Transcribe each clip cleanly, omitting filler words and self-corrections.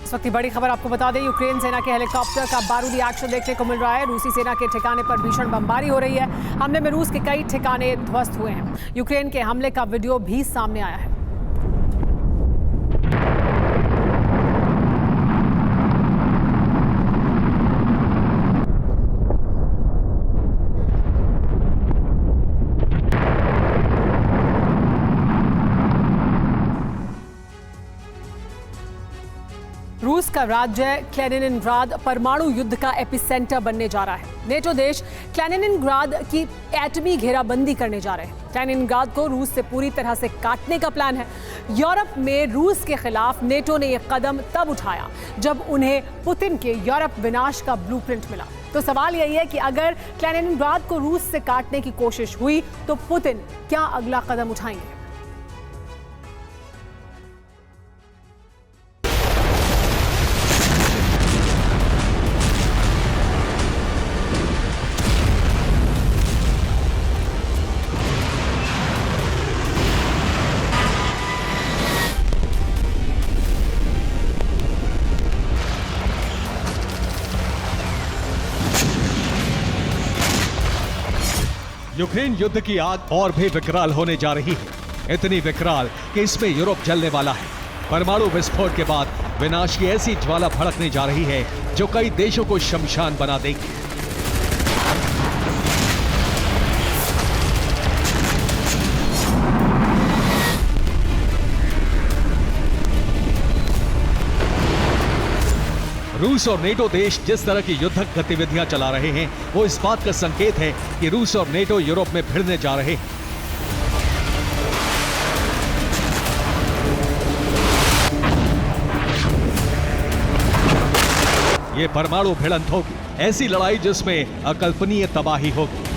इस वक्त की बड़ी खबर आपको बता दें, यूक्रेन सेना के हेलीकॉप्टर का बारूदी एक्शन देखने को मिल रहा है। रूसी सेना के ठिकाने पर भीषण बमबारी हो रही है। हमले में रूस के कई ठिकाने ध्वस्त हुए हैं। यूक्रेन के हमले का वीडियो भी सामने आया है। रूस का राज्य कैलिनिनग्राद परमाणु युद्ध का एपिसेंटर बनने जा रहा है। नेटो देश कैलिनिनग्राद की एटमी घेराबंदी करने जा रहे हैं। कैलिनिनग्राद को रूस से पूरी तरह से काटने का प्लान है। यूरोप में रूस के खिलाफ नेटो ने यह कदम तब उठाया जब उन्हें पुतिन के यूरोप विनाश का ब्लूप्रिंट मिला। तो सवाल यही है कि अगर कैलिनिनग्राद को रूस से काटने की कोशिश हुई तो पुतिन क्या अगला कदम उठाएंगे? यूक्रेन युद्ध की आग और भी विकराल होने जा रही है। इतनी विकराल कि इसमें यूरोप जलने वाला है। परमाणु विस्फोट के बाद विनाश की ऐसी ज्वाला भड़कने जा रही है जो कई देशों को शमशान बना देगी। रूस और नेटो देश जिस तरह की युद्धक गतिविधियां चला रहे हैं वो इस बात का संकेत है कि रूस और नेटो यूरोप में भिड़ने जा रहे हैं। ये परमाणु भिड़ंत होगी, ऐसी लड़ाई जिसमें अकल्पनीय तबाही होगी।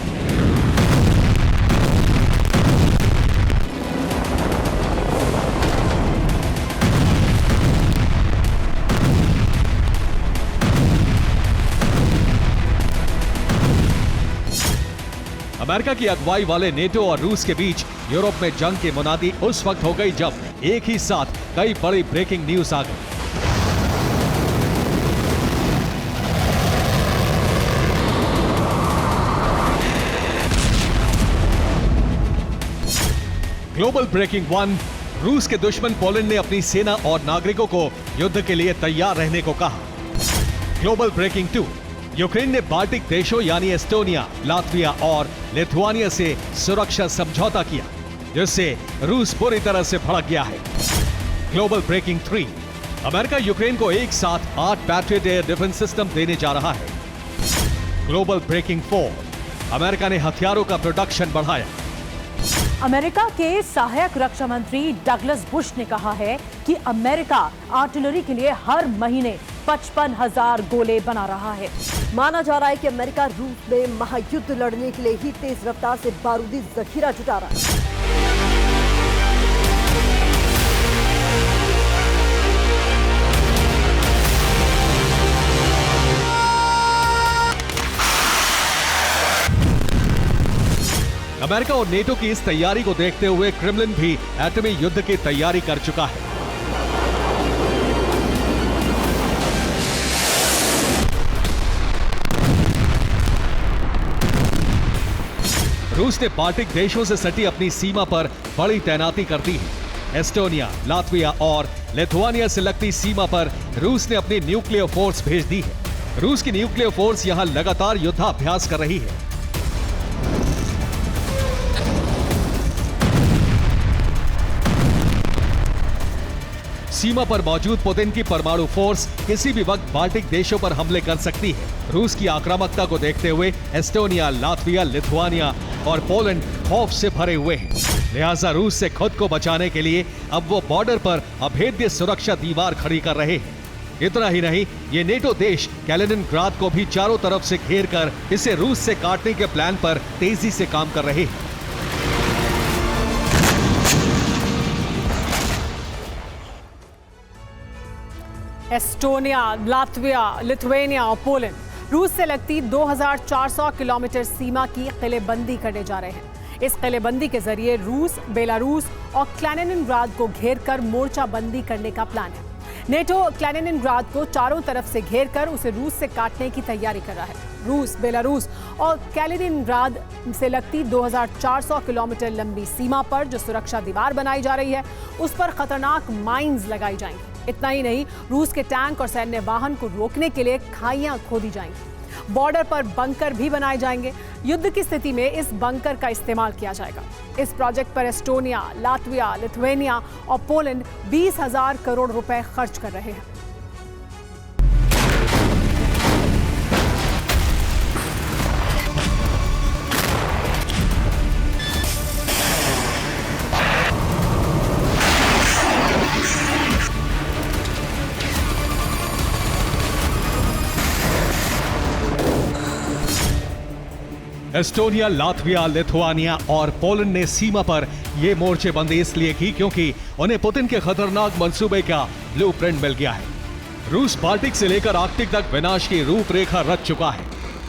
अमेरिका की अगुवाई वाले नेटो और रूस के बीच यूरोप में जंग की मुनादी उस वक्त हो गई जब एक ही साथ कई बड़ी ब्रेकिंग न्यूज आ गई। ग्लोबल ब्रेकिंग 1, रूस के दुश्मन पोलैंड ने अपनी सेना और नागरिकों को युद्ध के लिए तैयार रहने को कहा। ग्लोबल ब्रेकिंग 2, यूक्रेन ने बाल्टिक देशों यानी एस्टोनिया, लातविया और लिथुआनिया से सुरक्षा समझौता किया, जिससे रूस पूरी तरह से भड़क गया है। ग्लोबल ब्रेकिंग 3, अमेरिका यूक्रेन को एक साथ 8 पैट्रियट एयर डिफेंस सिस्टम देने जा रहा है। ग्लोबल ब्रेकिंग 4, अमेरिका ने हथियारों का प्रोडक्शन बढ़ाया। अमेरिका के सहायक रक्षा मंत्री डगलस बुश ने कहा है कि अमेरिका आर्टिलरी के लिए हर महीने 55,000 गोले बना रहा है। माना जा रहा है कि अमेरिका रूस में महायुद्ध लड़ने के लिए ही तेज रफ्तार से बारूदी जखीरा जुटा रहा है। अमेरिका और नेटो की इस तैयारी को देखते हुए क्रेमलिन भी एटमी युद्ध की तैयारी कर चुका है। रूस ने बाल्टिक देशों से सटी अपनी सीमा पर बड़ी तैनाती कर दी है। एस्टोनिया, लातविया और लिथुआनिया से लगती सीमा पर रूस ने अपनी न्यूक्लियर फोर्स भेज दी है। रूस की न्यूक्लियर फोर्स यहां लगातार युद्धाभ्यास कर रही है। सीमा पर मौजूद पुतिन की परमाणु फोर्स किसी भी वक्त बाल्टिक देशों पर हमले कर सकती है। रूस की आक्रामकता को देखते हुए एस्टोनिया, लातविया, लिथुआनिया और पोलैंड खौफ से भरे हुए हैं। लिहाजा रूस से खुद को बचाने के लिए अब वो बॉर्डर पर अभेद्य सुरक्षा दीवार खड़ी कर रहे हैं। इतना ही नहीं, ये नेटो देश कैलिनिनग्राद को भी चारों तरफ से घेर कर इसे रूस से काटने के प्लान पर तेजी से काम कर रहे हैं। एस्टोनिया, लातविया, लिथुआनिया और पोलैंड रूस से लगती 2400 किलोमीटर सीमा की किलेबंदी करने जा रहे हैं। इस किलेबंदी के जरिए रूस, बेलारूस और कैलिनिनग्राद को घेरकर मोर्चाबंदी करने का प्लान है। नेटो क्लैनिनग्राद को चारों तरफ से घेरकर उसे रूस से काटने की तैयारी कर रहा है। रूस, बेलारूस और कैलिनिनग्राद से लगती 2400 किलोमीटर लंबी सीमा पर जो सुरक्षा दीवार बनाई जा रही है, उस पर खतरनाक माइंस लगाई जाएंगी। इतना ही नहीं, रूस के टैंक और सैन्य वाहन को रोकने के लिए खाइयां खोदी जाएंगी। बॉर्डर पर बंकर भी बनाए जाएंगे। युद्ध की स्थिति में इस बंकर का इस्तेमाल किया जाएगा। इस प्रोजेक्ट पर एस्टोनिया, लातविया, लिथुआनिया और पोलैंड 20,000 करोड़ रुपए खर्च कर रहे हैं। एस्टोनिया, लातविया, लिथुआनिया और पोलैंड ने सीमा पर ये मोर्चेबंदी इसलिए की क्योंकि उन्हें पुतिन के खतरनाक मंसूबे का ब्लूप्रिंट मिल गया है। रूस बाल्टिक से लेकर आर्कटिक तक विनाश की रूपरेखा रच चुका है।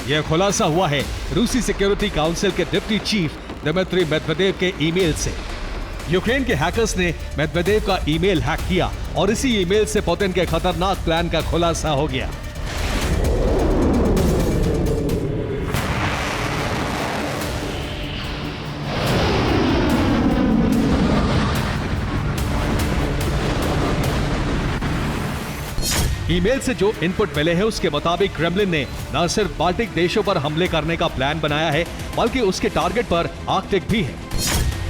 यह खुलासा हुआ है रूसी सिक्योरिटी काउंसिल के डिप्टी चीफ दिमित्री मेदवेदेव के ईमेल से। यूक्रेन के हैकर्स ने मेदवेदेव का ईमेल हैक किया और इसी ईमेल से पुतिन के खतरनाक प्लान का खुलासा हो गया। ईमेल से जो इनपुट मिले हैं उसके मुताबिक क्रेमलिन ने न सिर्फ बाल्टिक देशों पर हमले करने का प्लान बनाया है, बल्कि उसके टारगेट पर आर्कटिक भी है।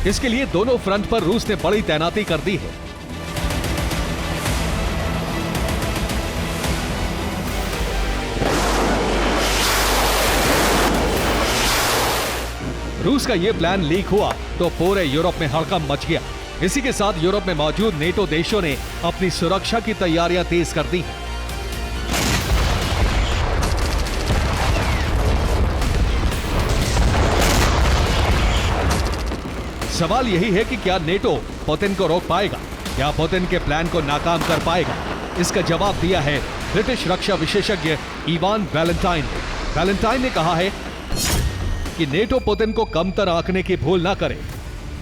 इसके लिए दोनों फ्रंट पर रूस ने बड़ी तैनाती कर दी है। रूस का यह प्लान लीक हुआ तो पूरे यूरोप में हड़कंप मच गया। इसी के साथ यूरोप में मौजूद नेटो देशों ने अपनी सुरक्षा की तैयारियां तेज कर दी हैं। सवाल यही है कि क्या नेटो पुतिन को रोक पाएगा या पुतिन के प्लान को नाकाम कर पाएगा? इसका जवाब दिया है ब्रिटिश रक्षा विशेषज्ञ इवान वैलेंटाइन ने। वैलेंटाइन ने कहा है कि नेटो पुतिन को कमतर आंकने की भूल ना करे।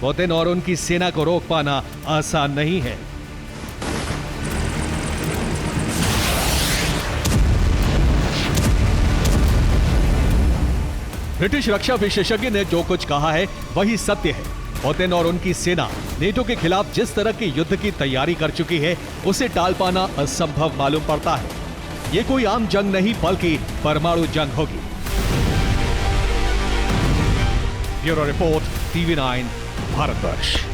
पुतिन और उनकी सेना को रोक पाना आसान नहीं है। ब्रिटिश रक्षा विशेषज्ञ ने जो कुछ कहा है वही सत्य है। पुतिन और उनकी सेना नेटो के खिलाफ जिस तरह के युद्ध की तैयारी कर चुकी है, उसे टाल पाना असंभव मालूम पड़ता है। ये कोई आम जंग नहीं बल्कि परमाणु जंग होगी। Bureau report, TV9 Bharatvarsh.